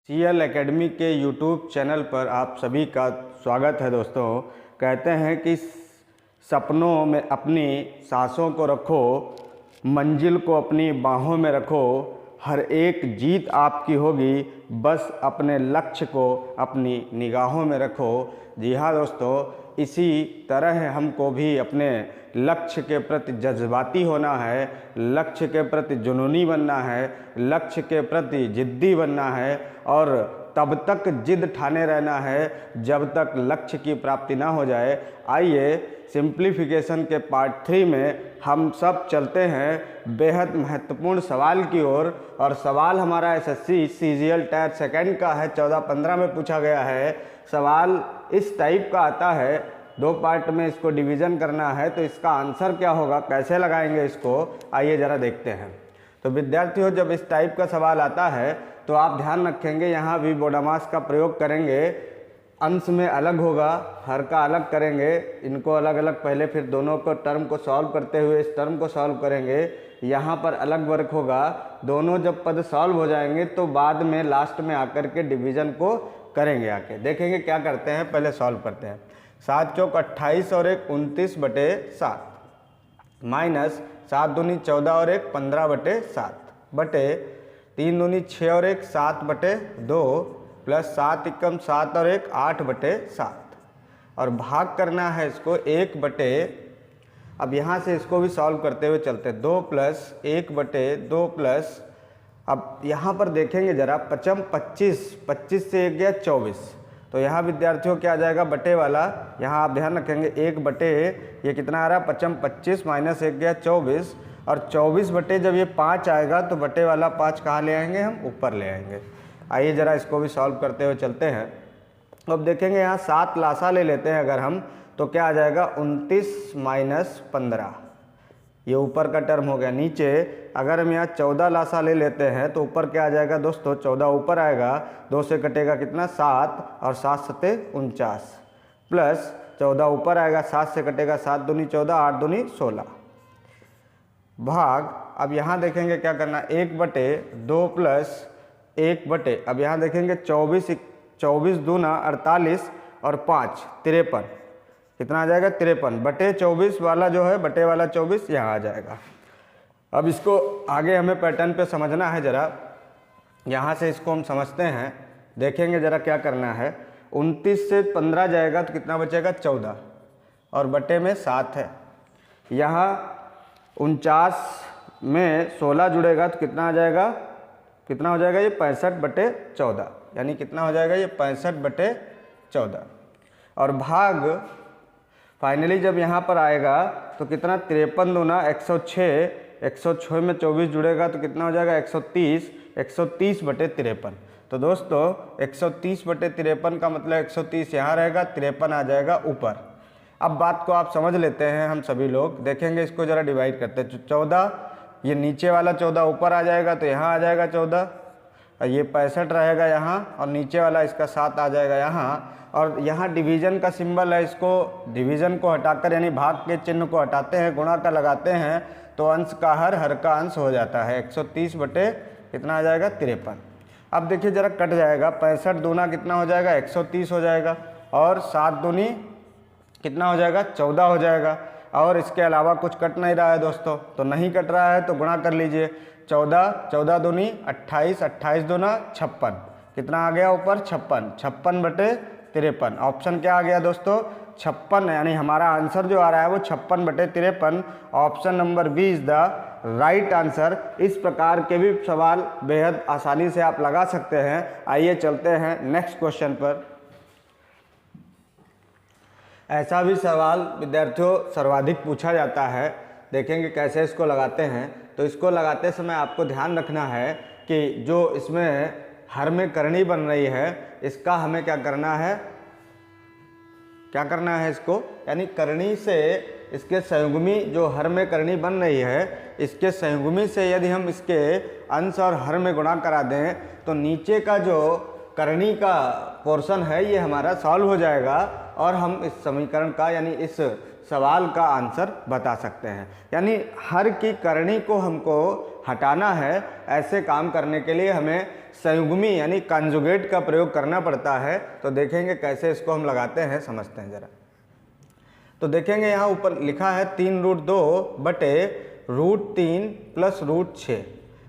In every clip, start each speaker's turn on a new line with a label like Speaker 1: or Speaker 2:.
Speaker 1: CL academy के YouTube channel पर आप सभी का स्वागत है। दोस्तों, कहते हैं कि सपनों में अपनी सांसों को रखो, मंजिल को अपनी बाहों में रखो, हर एक जीत आपकी होगी, बस अपने लक्ष्य को अपनी निगाहों में रखो। जी हाँ दोस्तों, इसी तरह हमको भी अपने लक्ष्य के प्रति जज्बाती होना है, लक्ष्य के प्रति जुनूनी बनना है, लक्ष्य के प्रति जिद्दी बनना है और तब तक जिद ठाने रहना है जब तक लक्ष्य की प्राप्ति ना हो जाए। आइए सिंप्लीफिकेशन के पार्ट 3 में हम सब चलते हैं बेहद महत्वपूर्ण सवाल की ओर। और सवाल हमारा SSC CGL टायर सेकेंड का है, 14-15 में पूछा गया है। सवाल इस टाइप का आता है, 2 पार्ट में इसको डिवीज़न करना है, तो इसका आंसर क्या होगा, कैसे लगाएंगे इसको, आइए ज़रा देखते हैं। तो विद्यार्थियों, जब इस टाइप का सवाल आता है तो आप ध्यान रखेंगे, यहाँ विबोडामास का प्रयोग करेंगे, अंश में अलग होगा, हर का अलग करेंगे, इनको अलग अलग पहले, फिर दोनों को टर्म को सॉल्व करते हुए इस टर्म को सॉल्व करेंगे। यहाँ पर अलग वर्क होगा, दोनों जब पद सॉल्व हो जाएंगे तो बाद में लास्ट में आकर के डिवीज़न को करेंगे। आके देखेंगे क्या करते हैं, पहले सॉल्व करते हैं। 7 चौक 28 और 1 29/7 माइनस 7 दूनी 14 और 1 15/7 बटे 3 दूनी 6 और 1 7/2 प्लस 7 एकम 7 और 1 8/7 और भाग करना है इसको 1 बटे, अब यहाँ से इसको भी सॉल्व करते हुए चलते, 2 प्लस 1/2 प्लस, अब यहाँ पर देखेंगे जरा, 25 से 1 गया 24, तो यहाँ विद्यार्थियों क्या आ जाएगा, बटे वाला, यहाँ आप ध्यान रखेंगे 1 बटे, ये कितना आ रहा है, 25 माइनस 1 गया 24, और 24 बटे जब ये 5 आएगा तो बटे वाला 5 कहाँ ले आएंगे, हम ऊपर ले आएंगे। आइए ज़रा इसको भी सॉल्व करते हुए चलते हैं। अब देखेंगे यहाँ 7 लासा ले लेते हैं अगर हम, तो क्या आ जाएगा, 29 माइनस 15, ये ऊपर का टर्म हो गया। नीचे अगर हम यहाँ 14 लासा ले लेते हैं तो ऊपर क्या आ जाएगा दोस्तों, 14 ऊपर आएगा, 2 से कटेगा कितना, 7 और 7 सते 49 प्लस 14 ऊपर आएगा, 7 से कटेगा 7 दूनी 14 8 दूनी 16 भाग, अब यहाँ देखेंगे क्या करना, 1 बटे 2 प्लस 1 बटे, अब यहाँ देखेंगे 24 दूना 48 और 5 53, कितना आ जाएगा, 53 बटे 24 वाला जो है, बटे वाला 24 यहाँ आ जाएगा। अब इसको आगे हमें पैटर्न पे समझना है ज़रा, यहाँ से इसको हम समझते हैं, देखेंगे ज़रा क्या करना है। 29 से 15 जाएगा तो कितना बचेगा, 14 और बटे में 7 है। यहाँ 49 में 16 जुड़ेगा तो कितना आ जाएगा, कितना हो जाएगा, ये 65/14, यानी कितना हो जाएगा, ये 65/14 और भाग फाइनली जब यहाँ पर आएगा तो कितना, 53 दूना 106, 106 में 24 जुड़ेगा तो कितना हो जाएगा, 130, 130/53। तो दोस्तों 130/53 का मतलब 130 यहाँ रहेगा, 53 आ जाएगा ऊपर। अब बात को आप समझ लेते हैं, हम सभी लोग देखेंगे, इसको ज़रा डिवाइड करते हैं। 14, ये नीचे वाला 14 ऊपर आ जाएगा तो यहाँ आ जाएगा 14, और ये 65 रहेगा यहाँ, और नीचे वाला इसका 7 आ जाएगा यहाँ। और यहाँ डिवीज़न का सिंबल है, इसको डिवीज़न को हटाकर, यानी भाग के चिन्ह को हटाते हैं, गुणा का लगाते हैं, तो अंश का हर का अंश हो जाता है। 130 बटे कितना आ जाएगा, 53। अब देखिए ज़रा कट जाएगा, 65 दूना कितना हो जाएगा, 130 हो जाएगा, और 7 दूनी कितना हो जाएगा, 14 हो जाएगा, और इसके अलावा कुछ कट नहीं रहा है दोस्तों, तो नहीं कट रहा है तो गुणा कर लीजिए। 14 दूनी 28, 28 दूना 56, कितना आ गया ऊपर, 56 ऑप्शन क्या आ गया दोस्तों, 56, यानी हमारा आंसर जो आ रहा है वो 56/53। Option number B is the right answer. इस प्रकार के भी सवाल बेहद आसानी से आप लगा सकते हैं। आइए चलते हैं नेक्स्ट क्वेश्चन पर। ऐसा भी सवाल विद्यार्थियों सर्वाधिक पूछा जाता है, देखेंगे कैसे इसको लगाते हैं। तो इसको लगाते समय आपको ध्यान रखना है कि जो इसमें हर में करनी बन रही है, इसका हमें क्या करना है, क्या करना है इसको, यानी करनी से इसके संयुग्मी, जो हर में करनी बन रही है, इसके संयुग्मी से यदि हम इसके अंश और हर में गुणा करा दें तो नीचे का जो करनी का पोर्शन है ये हमारा सॉल्व हो जाएगा। और हम इस समीकरण का यानी इस सवाल का आंसर बता सकते हैं। यानी हर की करणी को हमको हटाना है। ऐसे काम करने के लिए हमें संयुग्मी यानी कंजुगेट का प्रयोग करना पड़ता है। तो देखेंगे कैसे इसको हम लगाते हैं, समझते हैं ज़रा। तो देखेंगे यहाँ ऊपर लिखा है 3√2 बटे √3 प्लस √6।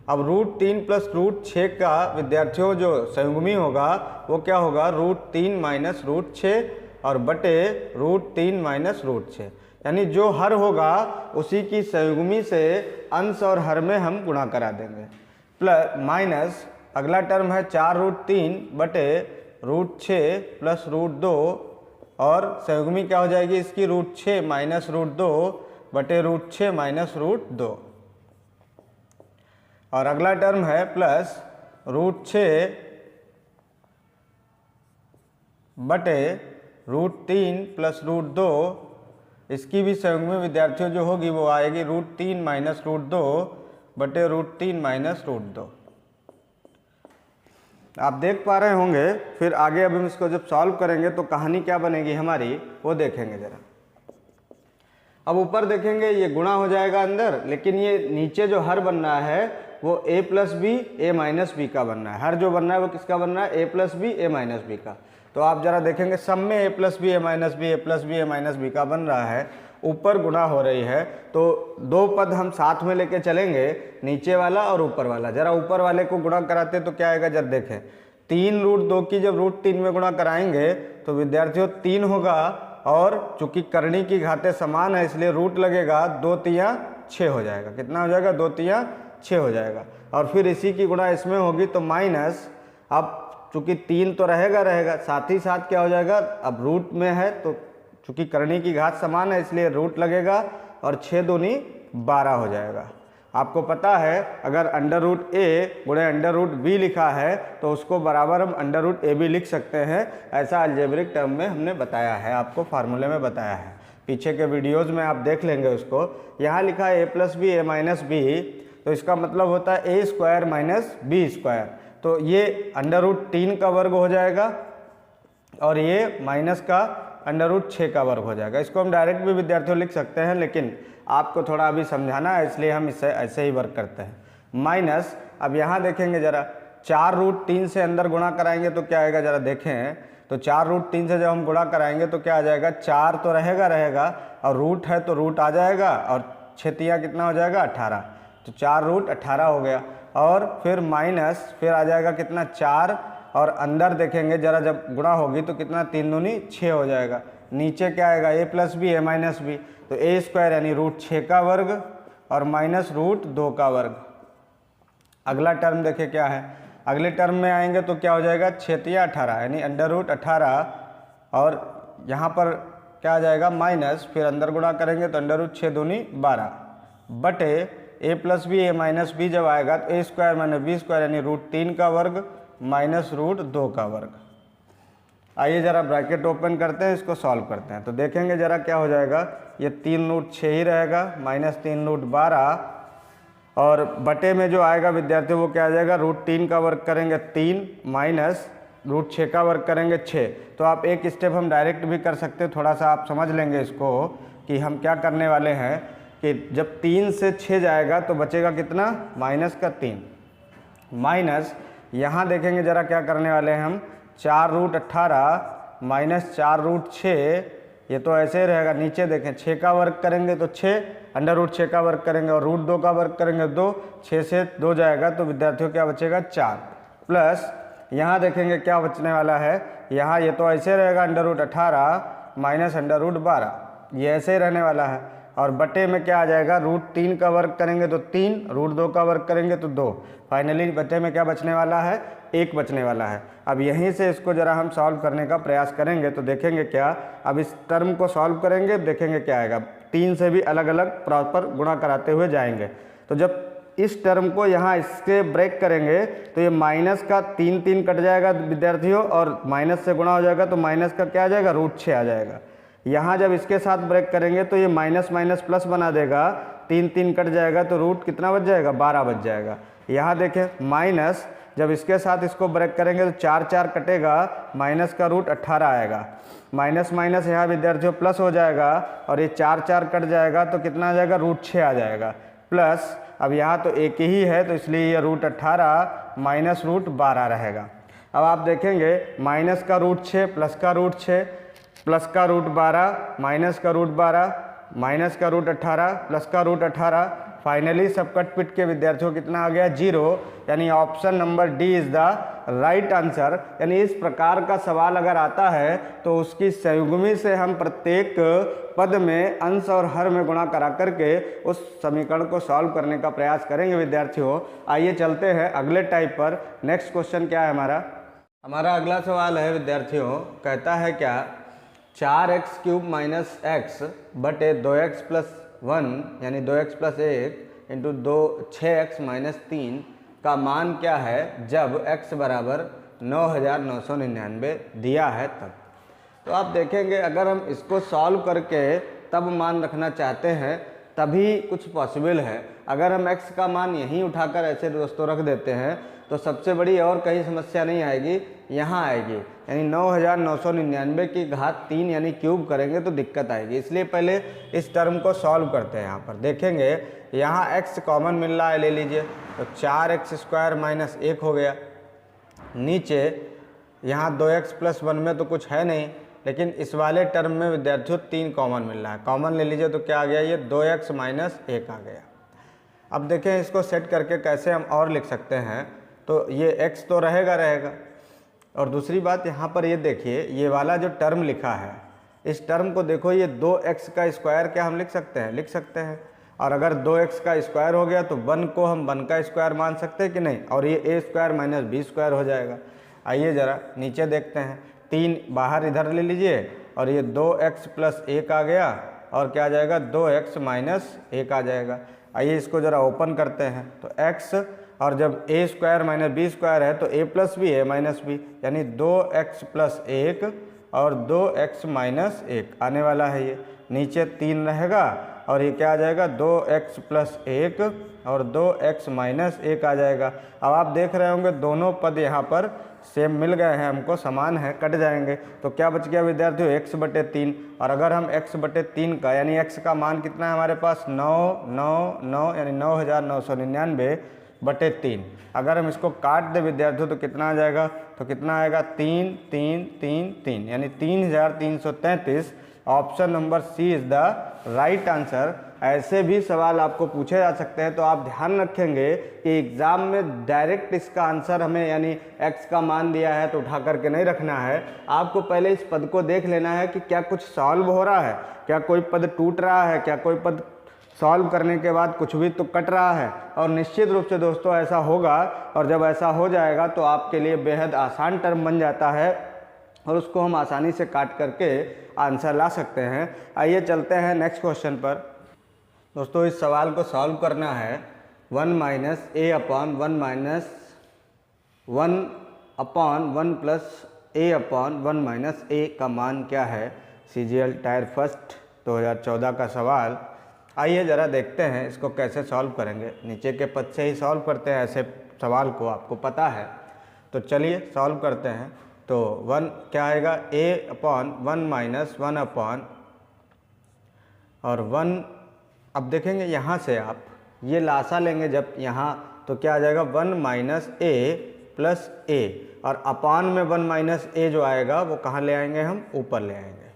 Speaker 1: अब √3 प्लस √6 का विद्यार्थियों जो संयुग्मी होगा वो क्या होगा, √3 माइनस √6 और बटे √3 माइनस √6। यानी जो हर होगा उसी की संयुग्मी से अंश और हर में हम गुणा करा देंगे। प्लस माइनस अगला टर्म है 4√3 बटे √6 प्लस √2 और संयुग्मी क्या हो जाएगी इसकी, √6 माइनस √2 बटे √6 माइनस √2। और अगला टर्म है प्लस √6 बटे √3 प्लस √2। इसकी भी संयुग्मी विद्यार्थियों जो होगी वो आएगी √3 माइनस √2 बटे √3 माइनस √2। आप देख पा रहे होंगे। फिर आगे अब हम इसको जब सॉल्व करेंगे तो कहानी क्या बनेगी हमारी वो देखेंगे ज़रा। अब ऊपर देखेंगे ये गुणा हो जाएगा अंदर, लेकिन ये नीचे जो हर बन रहा है वो a plus B A minus B का बन रहा है। हर जो बन रहा है वो किसका बन रहा है, a plus B A minus B का। तो आप जरा देखेंगे सब में a plus B A minus B, A plus B A minus B का बन रहा है, ऊपर गुणा हो रही है। तो दो पद हम साथ में लेके चलेंगे, नीचे वाला और ऊपर वाला। जरा ऊपर वाले को गुणा कराते तो क्या आएगा, जरा देखें 3√2 की जब √3 में गुणा कराएंगे तो विद्यार्थियों 3 होगा और चूंकि करणी की घातें समान है इसलिए रूट लगेगा, 2 तिया 6 हो जाएगा। कितना हो जाएगा, 2 तिया 6 हो जाएगा। और फिर इसी की गुणा इसमें होगी तो माइनस, अब चूंकि 3 तो रहेगा, साथ ही साथ क्या हो जाएगा, अब रूट में है तो चूंकि करणी की घात समान है इसलिए रूट लगेगा और 6 दूनी 12 हो जाएगा। आपको पता है अगर √a गुणे √b लिखा है तो उसको बराबर हम √ab लिख सकते हैं। ऐसा अलजेब्रिक टर्म में हमने बताया है, आपको फार्मूले में बताया है, पीछे के वीडियोज़ में आप देख लेंगे उसको। यहाँ लिखा है a plus B A minus B, तो इसका मतलब होता है a square minus B square. तो ये √3 का वर्ग हो जाएगा और ये माइनस का √6 का वर्ग हो जाएगा। इसको हम डायरेक्ट भी विद्यार्थियों लिख सकते हैं, लेकिन आपको थोड़ा अभी समझाना है इसलिए हम इसे ऐसे ही वर्क करते हैं। माइनस, अब यहाँ देखेंगे जरा 4√3 से अंदर गुणा कराएंगे तो क्या आएगा, जरा देखें। तो 4√3 से जब हम गुणा कराएंगे तो क्या आ जाएगा, 4 तो रहेगा और रूट है तो रूट आ जाएगा और 6 तिया कितना हो जाएगा, 18। तो 4√18 हो गया। और फिर माइनस, फिर आ जाएगा कितना, 4 और अंदर देखेंगे जरा जब गुणा होगी तो कितना, 3 दूनी 6 हो जाएगा। नीचे क्या आएगा, a plus B A minus B, तो a स्क्वायर यानी √6 का वर्ग और माइनस √2 का वर्ग। अगला टर्म देखे क्या है, अगले टर्म में आएंगे तो क्या हो जाएगा, 6 तिया 18 यानी √18 और यहाँ पर क्या आ जाएगा माइनस, फिर अंदर गुणा करेंगे तो √6 दूनी 12 बटे a plus B A minus B जब आएगा तो a square minus B square यानी √3 का वर्ग माइनस √2 का वर्ग। आइए जरा ब्रैकेट ओपन करते हैं, इसको सॉल्व करते हैं। तो देखेंगे जरा क्या हो जाएगा, ये 3√6 ही रहेगा, माइनस 3√12 और बटे में जो आएगा विद्यार्थियों वो क्या आ जाएगा, √3 का वर्ग करेंगे 3 माइनस √6 का वर्ग करेंगे 6। तो आप एक स्टेप हम डायरेक्ट भी कर सकते हैं, थोड़ा सा आप समझ लेंगे इसको कि हम क्या करने वाले हैं कि जब 3 से 6 जाएगा तो बचेगा कितना, माइनस का 3 माइनस, यहाँ देखेंगे जरा क्या करने वाले हैं हम, 4√18 माइनस 4√6, ये तो ऐसे ही रहेगा। नीचे देखें 6 का वर्ग करेंगे तो 6, √6 का वर्ग करेंगे और √2 का वर्ग करेंगे 2, 6 से 2 जाएगा तो विद्यार्थियों क्या बचेगा, 4 प्लस यहाँ देखेंगे क्या बचने वाला है, यहाँ ये तो ऐसे रहेगा √18 माइनस √12, ये ऐसे ही रहने वाला है। और बटे में क्या आ जाएगा, √3 का वर्ग करेंगे तो 3, √2 का वर्ग करेंगे तो 2, फाइनली बटे में क्या बचने वाला है, 1 बचने वाला है। अब यहीं से इसको ज़रा हम सॉल्व करने का प्रयास करेंगे तो देखेंगे क्या, अब इस टर्म को सॉल्व करेंगे, देखेंगे क्या आएगा। 3 से भी अलग अलग प्रॉपर गुणा कराते हुए जाएंगे। तो जब इस टर्म को यहाँ इसके ब्रेक करेंगे तो ये माइनस का 3 कट जाएगा विद्यार्थियों और माइनस से गुणा हो जाएगा तो माइनस का क्या आ जाएगा, √6 आ जाएगा। यहाँ जब इसके साथ ब्रेक करेंगे तो ये माइनस माइनस प्लस बना देगा, 3 कट जाएगा तो रूट कितना बच जाएगा, 12 बच जाएगा। यहाँ देखें माइनस, जब इसके साथ इसको ब्रेक करेंगे तो 4 4 कटेगा, माइनस का रूट 18 आएगा, माइनस माइनस यहाँ विद्यार्थियों प्लस हो जाएगा और ये 4 4 कट जाएगा तो कितना आ जाएगा, रूट 6 आ जाएगा, प्लस अब यहाँ तो एक ही है तो इसलिए ये रूट 18 माइनस रूट 12 रहेगा। अब आप देखेंगे माइनस का रूट 6 प्लस का रूट 6 प्लस का रूट 12 माइनस का रूट 12 माइनस का रूट 18 प्लस का रूट 18, फाइनली सब कट पिट के विद्यार्थियों कितना आ गया, 0। यानी option number D is the right answer. यानी इस प्रकार का सवाल अगर आता है तो उसकी संयुग्मी से हम प्रत्येक पद में अंश और हर में गुणा करा करके उस समीकरण को सॉल्व करने का प्रयास करेंगे विद्यार्थियों। आइए चलते हैं अगले टाइप पर। नेक्स्ट क्वेश्चन क्या है हमारा अगला सवाल है विद्यार्थियों, कहता है क्या 4x³ माइनस एक्स बटे 2x प्लस 1 यानी 2x plus 1 into 6x minus 3 का मान क्या है जब x बराबर 9999 दिया है तब। तो आप देखेंगे अगर हम इसको सॉल्व करके तब मान रखना चाहते हैं तभी कुछ पॉसिबल है। अगर हम x का मान यहीं उठाकर ऐसे दोस्तों रख देते हैं तो सबसे बड़ी और कहीं समस्या नहीं आएगी, यहाँ आएगी, यानी 9999 की घात 3 यानी क्यूब करेंगे तो दिक्कत आएगी। इसलिए पहले इस टर्म को सॉल्व करते हैं। यहाँ पर देखेंगे यहाँ x कॉमन मिल रहा है, ले लीजिए, तो 4x² माइनस 1 हो गया। नीचे यहाँ 2x प्लस 1 में तो कुछ है नहीं, लेकिन इस वाले टर्म में विद्यार्थियों 3 कॉमन मिल रहा है, कॉमन ले लीजिए तो क्या आ गया, ये 2x माइनस 1 आ गया। अब देखें इसको सेट करके कैसे हम और लिख सकते हैं, तो ये x तो रहेगा। और दूसरी बात यहाँ पर ये देखिए, ये वाला जो टर्म लिखा है इस टर्म को देखो, ये 2x का स्क्वायर क्या हम लिख सकते हैं। और अगर 2x का स्क्वायर हो गया तो 1 को हम 1 का स्क्वायर मान सकते हैं कि नहीं, और ये a² माइनस b² हो जाएगा। आइए ज़रा नीचे देखते हैं, 3 बाहर इधर ले लीजिए और ये 2x प्लस 1 आ गया और क्या आ जाएगा, 2x माइनस 1 आ जाएगा। आइए इसको ज़रा ओपन करते हैं, तो x और जब a² माइनस b² है तो a प्लस b है माइनस b, यानी 2x प्लस 1 और 2x माइनस 1 आने वाला है। ये नीचे 3 रहेगा और ये क्या आ जाएगा, 2x प्लस 1 और 2x माइनस 1 आ जाएगा। अब आप देख रहे होंगे दोनों पद यहाँ पर सेम मिल गए हैं, हमको समान है, कट जाएंगे तो क्या बच गया विद्यार्थियों, x बटे 3। और अगर हम x बटे 3 का यानी x का मान कितना है हमारे पास, 999 यानी 9999 बटे 3, अगर हम इसको काट दे विद्यार्थियों तो कितना आ जाएगा, तो कितना आएगा, 3 3 3 3 यानी 3333। Option number C is the right answer. ऐसे भी सवाल आपको पूछे जा सकते हैं, तो आप ध्यान रखेंगे कि एग्ज़ाम में डायरेक्ट इसका आंसर हमें यानी x का मान दिया है तो उठा करके नहीं रखना है। आपको पहले इस पद को देख लेना है कि क्या कुछ सॉल्व हो रहा है, क्या कोई पद टूट रहा है, क्या कोई पद सॉल्व करने के बाद कुछ भी तो कट रहा है। और निश्चित रूप से दोस्तों ऐसा होगा, और जब ऐसा हो जाएगा तो आपके लिए बेहद आसान टर्म बन जाता है और उसको हम आसानी से काट करके आंसर ला सकते हैं। आइए चलते हैं नेक्स्ट क्वेश्चन पर। दोस्तों इस सवाल को सॉल्व करना है, 1 minus a upon 1 minus 1 upon 1 plus a upon 1 minus a का मान क्या है। CGL टायर फर्स्ट 2014 का सवाल। आइए ज़रा देखते हैं इसको कैसे सॉल्व करेंगे। नीचे के पद से ही सॉल्व करते हैं ऐसे सवाल को, आपको पता है। तो चलिए सॉल्व करते हैं। तो 1 क्या आएगा, a अपॉन 1 माइनस 1 अपॉन और 1। अब देखेंगे यहाँ से आप ये लासा लेंगे जब यहाँ, तो क्या आ जाएगा, 1 माइनस a प्लस a, और अपॉन में 1 माइनस a जो आएगा वो कहाँ ले आएंगे, हम ऊपर ले आएंगे,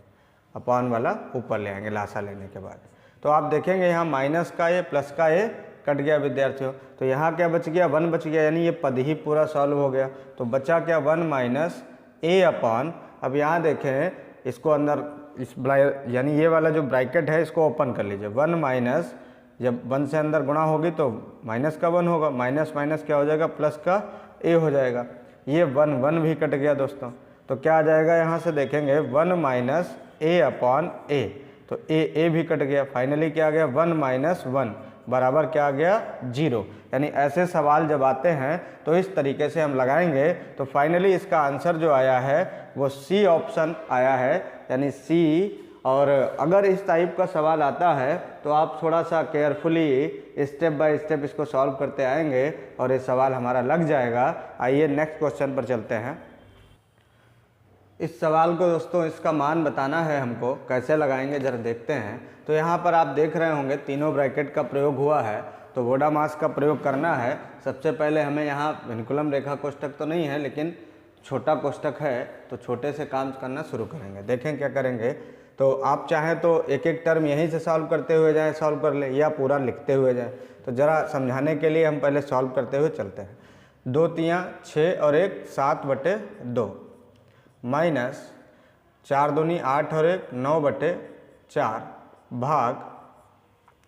Speaker 1: अपॉन वाला ऊपर ले आएंगे लासा लेने के बाद। तो आप देखेंगे यहाँ माइनस का a प्लस का a कट गया विद्यार्थियों, तो यहाँ क्या बच गया, 1 बच गया, यानी ये पद ही पूरा सॉल्व हो गया। तो बचा क्या, 1 माइनस a अपॉन, अब यहाँ देखें इसको अंदर इस यानी ये वाला जो ब्रैकेट है इसको ओपन कर लीजिए, 1 माइनस, जब 1 से अंदर गुणा होगी तो माइनस का 1 होगा, माइनस माइनस क्या हो जाएगा, प्लस का a हो जाएगा। ये 1 भी कट गया दोस्तों, तो क्या आ जाएगा, यहाँ से देखेंगे 1 माइनस a अपॉन a, तो a भी कट गया। फाइनली क्या आ गया, 1 माइनस 1 बराबर क्या आ गया, 0। यानी ऐसे सवाल जब आते हैं तो इस तरीके से हम लगाएंगे। तो फाइनली इसका आंसर जो आया है वो सी ऑप्शन आया है, यानी सी और अगर इस टाइप का सवाल आता है तो आप थोड़ा सा केयरफुली स्टेप बाय स्टेप इसको सॉल्व करते आएंगे और ये सवाल हमारा लग जाएगा। आइए नेक्स्ट क्वेश्चन पर चलते हैं। इस सवाल को दोस्तों इसका मान बताना है हमको, कैसे लगाएंगे जरा देखते हैं। तो यहाँ पर आप देख रहे होंगे तीनों ब्रैकेट का प्रयोग हुआ है, तो वोडामास का प्रयोग करना है। सबसे पहले हमें यहाँ विनकुलम रेखा कोष्ठक तो नहीं है लेकिन छोटा कोष्ठक है, तो छोटे से काम करना शुरू करेंगे। देखें क्या करेंगे। तो आप चाहें तो एक एक टर्म यहीं से सॉल्व करते हुए जाएं, सॉल्व कर ले, या पूरा लिखते हुए जाएं। तो ज़रा समझाने के लिए हम पहले सॉल्व करते हुए चलते हैं। 2 तियाँ 6 और 1 7/2 माइनस 4 दूनी 8 और 1 9/4 भाग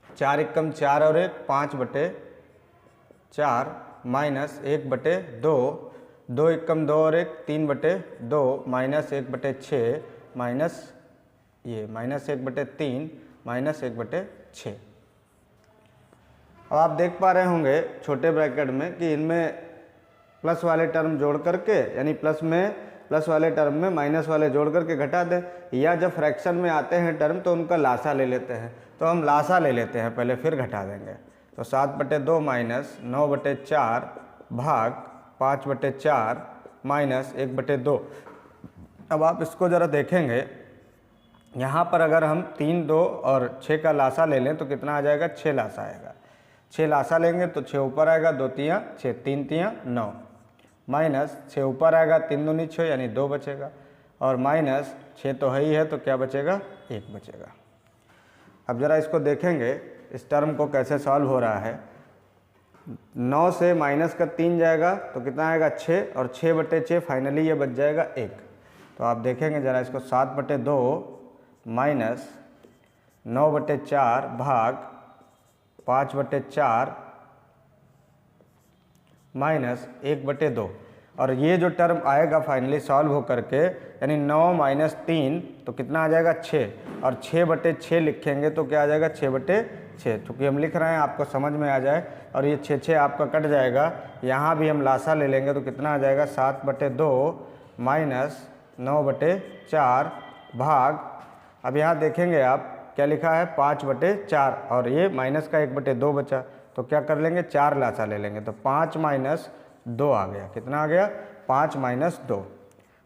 Speaker 1: 4 एकम 4 और 1 5/4 माइनस 1/2 2 एकम 2 और 1 3/2 माइनस 1/6 माइनस ये माइनस 1/3 माइनस 1/6। अब आप देख पा रहे होंगे छोटे ब्रैकेट में कि इनमें प्लस वाले टर्म जोड़ करके, यानी प्लस वाले टर्म में माइनस वाले जोड़ करके घटा दें, या जब फ्रैक्शन में आते हैं टर्म तो उनका लासा ले लेते हैं। तो हम लासा ले लेते हैं पहले, फिर घटा देंगे। तो 7/2 माइनस 9/4 भाग 5/4 माइनस 1/2। अब आप इसको ज़रा देखेंगे, यहाँ पर अगर हम 3 2 और 6 का लासा ले लें तो कितना आ जाएगा, 6 लासा आएगा। 6 लासा लेंगे तो 6 ऊपर आएगा, 2 तियाँ 6 3 तियाँ 9 माइनस 6 ऊपर आएगा 3 दूनी 6 यानी 2 बचेगा, और माइनस 6 तो है ही है तो क्या बचेगा, 1 बचेगा। अब ज़रा इसको देखेंगे इस टर्म को कैसे सॉल्व हो रहा है। 9 से माइनस का 3 जाएगा तो कितना आएगा 6, और 6/6 फाइनली ये बच जाएगा 1। तो आप देखेंगे ज़रा इसको 7/2 माइनस 9/4 भाग 5/4 माइनस 1/2, और ये जो टर्म आएगा फाइनली सॉल्व हो करके, यानी 9 माइनस 3 तो कितना आ जाएगा 6, और 6/6 लिखेंगे तो क्या आ जाएगा 6/6। चूँकि हम लिख रहे हैं आपको समझ में आ जाए, और ये 6 आपका कट जाएगा। यहाँ भी हम लासा ले लेंगे तो कितना आ जाएगा 7/2 माइनस 9/4 भाग, अब यहाँ देखेंगे आप क्या लिखा है 5/4, और ये माइनस का 1/2 बचा, तो क्या कर लेंगे 4 लासा ले लेंगे। तो 5 माइनस 2 आ गया, कितना आ गया 5 माइनस 2।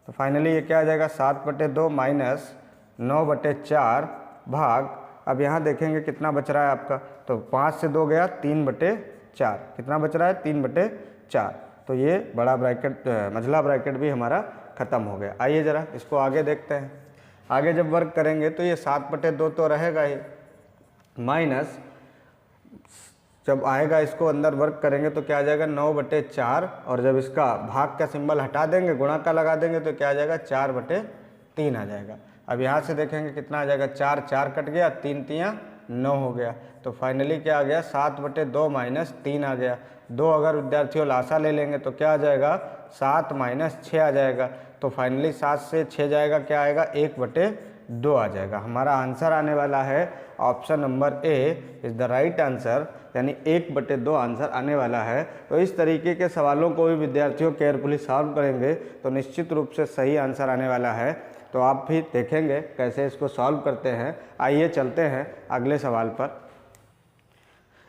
Speaker 1: तो फाइनली ये क्या आ जाएगा 7/2 माइनस 9/4 भाग, अब यहाँ देखेंगे कितना बच रहा है आपका, तो 5 से 2 गया 3/4, कितना बच रहा है 3/4। तो ये बड़ा ब्रैकेट मझला ब्रैकेट भी हमारा ख़त्म हो गया। आइए ज़रा इसको आगे देखते हैं। आगे जब वर्क करेंगे तो ये 7/2 तो रहेगा ही, माइनस जब आएगा इसको अंदर वर्क करेंगे तो क्या आ जाएगा 9/4, और जब इसका भाग का सिंबल हटा देंगे गुणा का लगा देंगे तो क्या आ जाएगा 4/3 आ जाएगा। अब यहाँ से देखेंगे कितना आ जाएगा 4 4 कट गया, 3 तियाँ 9 हो गया। तो फाइनली क्या आ गया 7/2 माइनस 3 आ गया। 2 अगर विद्यार्थियों लासा ले लेंगे तो क्या आ जाएगा 7 माइनस 6 आ जाएगा। तो फाइनली 7 से 6 जाएगा, क्या आएगा 1/2 आ जाएगा। हमारा आंसर आने वाला है option number A is the right answer, यानी 1/2 आंसर आने वाला है। तो इस तरीके के सवालों को भी विद्यार्थियों केयरफुली सॉल्व करेंगे तो निश्चित रूप से सही आंसर आने वाला है। तो आप भी देखेंगे कैसे इसको सॉल्व करते हैं। आइए चलते हैं अगले सवाल पर।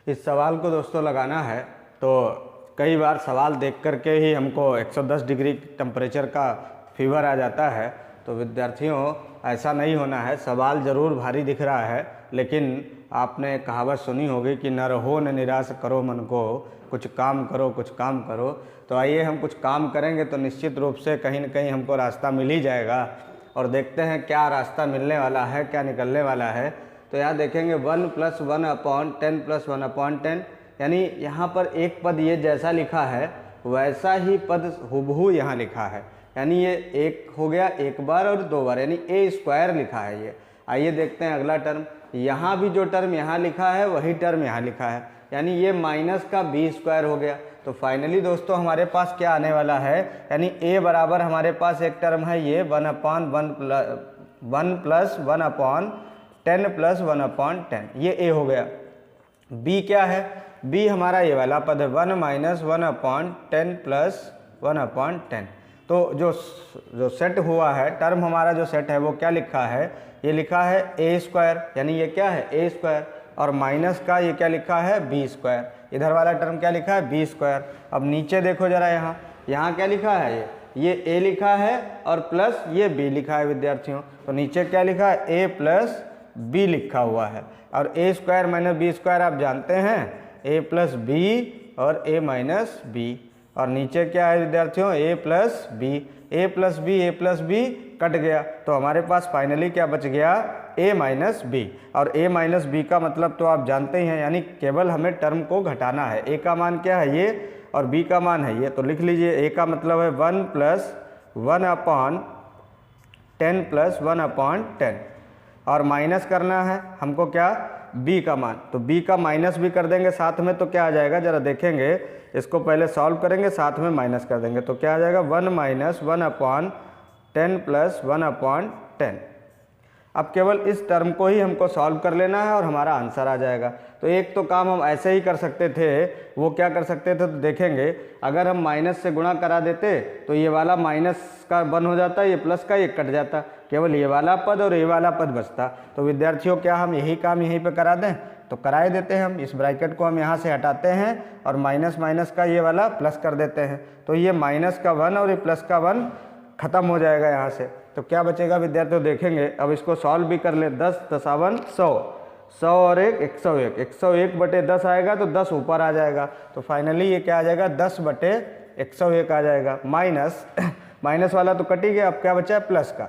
Speaker 1: इस सवाल को दोस्तों लगाना है तो कई बार सवाल देख करके ही हमको 110 डिग्री टेम्परेचर का फीवर आ जाता है। तो विद्यार्थियों ऐसा नहीं होना है। सवाल ज़रूर भारी दिख रहा है, लेकिन आपने कहावत सुनी होगी कि न रहो न निराश करो मन को, कुछ काम करो कुछ काम करो। तो आइए हम कुछ काम करेंगे तो निश्चित रूप से कहीं न कहीं हमको रास्ता मिल ही जाएगा। और देखते हैं क्या रास्ता मिलने वाला है, क्या निकलने वाला है। तो यहाँ देखेंगे 1 + 1/10 + 1/10, यानी यहाँ पर एक पद ये जैसा लिखा है वैसा ही पद हुबहू यहाँ लिखा है। यानी ये एक हो गया एक बार और 2 बार, यानी a² लिखा है ये। आइए देखते हैं अगला टर्म। यहाँ भी जो टर्म यहाँ लिखा है वही टर्म यहाँ लिखा है, यानी ये माइनस का b² हो गया। तो फाइनली दोस्तों हमारे पास क्या आने वाला है, यानी a बराबर हमारे पास एक टर्म है ये 1/1 + 1/10 + 1/10, ये a हो गया। b क्या है, b हमारा ये वाला पद है 1 - 1/10 + 1/10। तो जो सेट हुआ है टर्म हमारा जो सेट है वो क्या लिखा है, ये लिखा है ए स्क्वायर, यानी ये क्या है ए स्क्वायर, और माइनस का ये क्या लिखा है बी स्क्वायर, इधर वाला टर्म क्या लिखा है बी स्क्वायर। अब नीचे देखो जरा, यहाँ क्या लिखा है, ये ए लिखा है और प्लस ये बी लिखा है विद्यार्थियों। तो नीचे क्या लिखा है ए प्लस बी लिखा हुआ है, और ए स्क्वायर माइनस बी स्क्वायर आप जानते हैं ए प्लस बी और ए माइनस बी, और नीचे क्या है विद्यार्थियों ए plus B, A plus B cut गया, तो हमारे पास फाइनली क्या बच गया a माइनस बी। और a माइनस बी का मतलब तो आप जानते ही हैं, यानी केवल हमें टर्म को घटाना है। a का मान क्या है ये और b का मान है ये, तो लिख लीजिए a का मतलब है 1 प्लस 1/10 प्लस 1/10, और माइनस करना है हमको क्या b का मान, तो b का माइनस भी कर देंगे साथ में, तो क्या आ जाएगा जरा देखेंगे, इसको पहले सॉल्व करेंगे साथ में माइनस कर देंगे, तो क्या आ जाएगा 1 माइनस 1/10 प्लस 1/10। अब केवल इस टर्म को ही हमको सॉल्व कर लेना है और हमारा आंसर आ जाएगा। तो एक तो काम हम ऐसे ही कर सकते थे, वो क्या कर सकते थे, तो देखेंगे अगर हम माइनस से गुणा करा देते तो ये वाला माइनस का 1 हो जाता, ये प्लस का ये कट जाता, केवल ये वाला पद और ये वाला पद बचता। तो विद्यार्थियों क्या हम यही काम यहीं पर करा दें, तो कराए देते हैं हम। इस ब्रैकेट को हम यहाँ से हटाते हैं और माइनस माइनस का ये वाला प्लस कर देते हैं, तो ये माइनस का 1 और ये प्लस का 1 खत्म हो जाएगा यहाँ से। तो क्या बचेगा विद्यार्थियों, देखेंगे अब इसको सॉल्व भी कर ले, 10 दसावन 100, 100 और 1 101, 101/10 आएगा तो 10 ऊपर आ जाएगा, तो फाइनली ये क्या आ जाएगा 10/101 आ जाएगा। माइनस वाला तो कट ही गया, अब क्या बचा है प्लस का,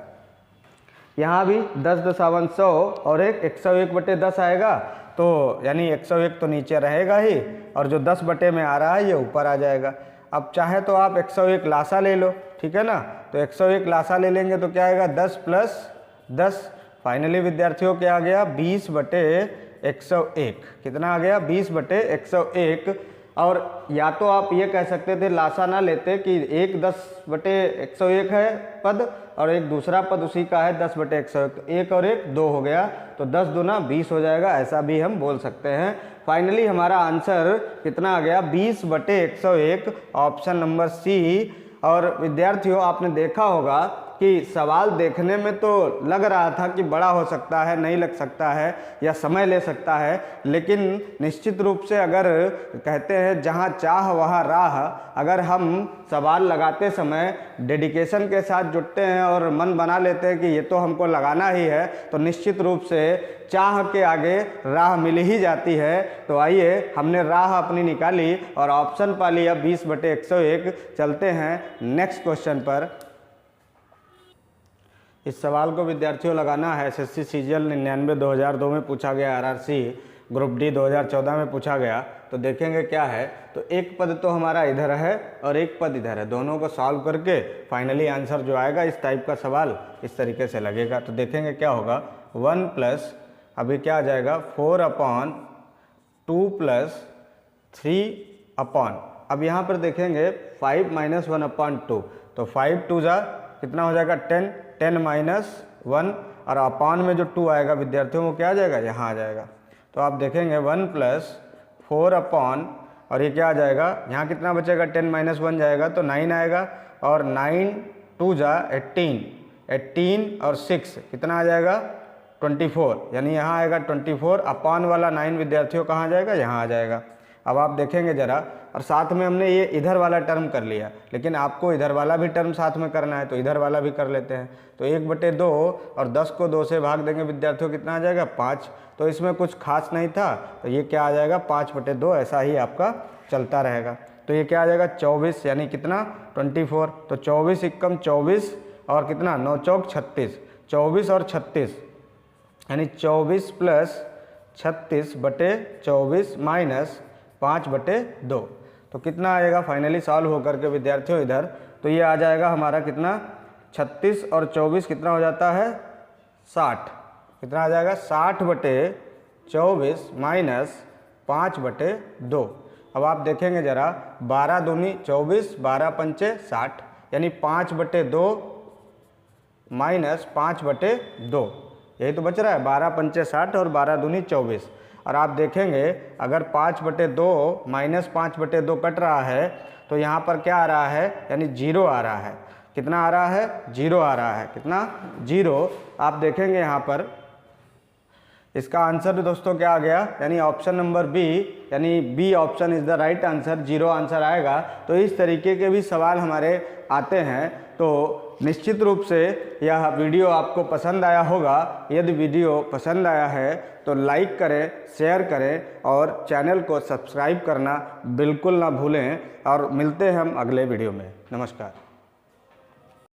Speaker 1: यहाँ भी 10 दसावन 100 और 1 101/10 आएगा, तो यानी 101 तो नीचे रहेगा ही, और जो 10 में आ रहा है ये ऊपर आ जाएगा। अब चाहे तो आप 101 लासा ले लो, ठीक है ना, तो 101 लासा ले लेंगे तो क्या आएगा 10 प्लस 10, फाइनली विद्यार्थियों क्या आ गया 20/101, कितना आ गया 20/101। और या तो आप ये कह सकते थे लासा ना लेते कि एक 10/101 है पद और एक दूसरा पद उसी का है 10/101, तो 1 और 1 2 हो गया, तो 10 दूना 20 हो जाएगा, ऐसा भी हम बोल सकते हैं। फाइनली हमारा आंसर कितना आ गया 20/101, ऑप्शन नंबर सी। और विद्यार्थियों आपने देखा होगा कि सवाल देखने में तो लग रहा था कि बड़ा हो सकता है, नहीं लग सकता है या समय ले सकता है, लेकिन निश्चित रूप से अगर कहते हैं जहाँ चाह वहाँ राह, अगर हम सवाल लगाते समय डेडिकेशन के साथ जुटते हैं और मन बना लेते हैं कि ये तो हमको लगाना ही है, तो निश्चित रूप से चाह के आगे राह मिल ही जाती है। तो आइए हमने राह अपनी निकाली और ऑप्शन पा लिया 20/101। चलते हैं नेक्स्ट क्वेश्चन पर। इस सवाल को विद्यार्थियों लगाना है एसएससी सीजीएल 99 2002 में पूछा गया, आरआरसी ग्रुप डी 2014 में पूछा गया। तो देखेंगे क्या है, तो एक पद तो हमारा इधर है और एक पद इधर है, दोनों को सॉल्व करके फाइनली आंसर जो आएगा इस टाइप का सवाल इस तरीके से लगेगा। तो देखेंगे क्या होगा 1 प्लस अभी क्या आ जाएगा 4/2 प्लस 3/, अब यहाँ पर देखेंगे 5 - 1/2, तो 5 2 जा कितना हो जाएगा 10, 10 - 1 और अपान में जो 2 आएगा विद्यार्थियों वो क्या आ जाएगा यहाँ आ जाएगा। तो आप देखेंगे 1 प्लस 4/, और ये क्या आ जाएगा यहाँ कितना बचेगा 10 - 1 जाएगा तो 9 आएगा, और 9 2 जा 18, 18 और 6 कितना आ जाएगा 24, यानी यहाँ आएगा 24, अपान वाला 9 विद्यार्थियों कहाँ आ जाएगा यहाँ आ जाएगा। अब आप देखेंगे ज़रा, और साथ में हमने ये इधर वाला टर्म कर लिया, लेकिन आपको इधर वाला भी टर्म साथ में करना है तो इधर वाला भी कर लेते हैं। तो 1/2 और 10 को 2 से भाग देंगे विद्यार्थियों कितना आ जाएगा 5, तो इसमें कुछ खास नहीं था, तो ये क्या आ जाएगा 5/2, ऐसा ही आपका चलता रहेगा। तो ये क्या आ जाएगा 24, यानी कितना 24, तो 24 × 24 और कितना 9 चौक 36, 24 और 36 यानी 24 प्लस 36/24 माइनस 5/2, तो कितना आएगा फाइनली सॉल्व होकर के विद्यार्थियों इधर, तो ये आ जाएगा हमारा कितना 36 और 24 कितना हो जाता है 60, कितना आ जाएगा 60/24 माइनस 5/2। अब आप देखेंगे ज़रा 12 दूनी 24, 12 पंचे 60, यानी 5/2 माइनस 5/2, यही तो बच रहा है 12 पंचे 60 और 12 दूनी 24। और आप देखेंगे अगर 5/2 माइनस 5/2 कट रहा है तो यहाँ पर क्या आ रहा है, यानी 0 आ रहा है, कितना आ रहा है? 0 आ रहा है। कितना? 0। आप देखेंगे यहाँ पर इसका आंसर दोस्तों क्या आ गया, यानी ऑप्शन नंबर बी, यानी B option is the right answer, 0 answer आएगा। तो इस तरीके के भी सवाल हमारे आते हैं। तो निश्चित रूप से यह वीडियो आपको पसंद आया होगा। यदि वीडियो पसंद आया है तो लाइक करें, शेयर करें और चैनल को सब्सक्राइब करना बिल्कुल ना भूलें। और मिलते हैं हम अगले वीडियो में। नमस्कार।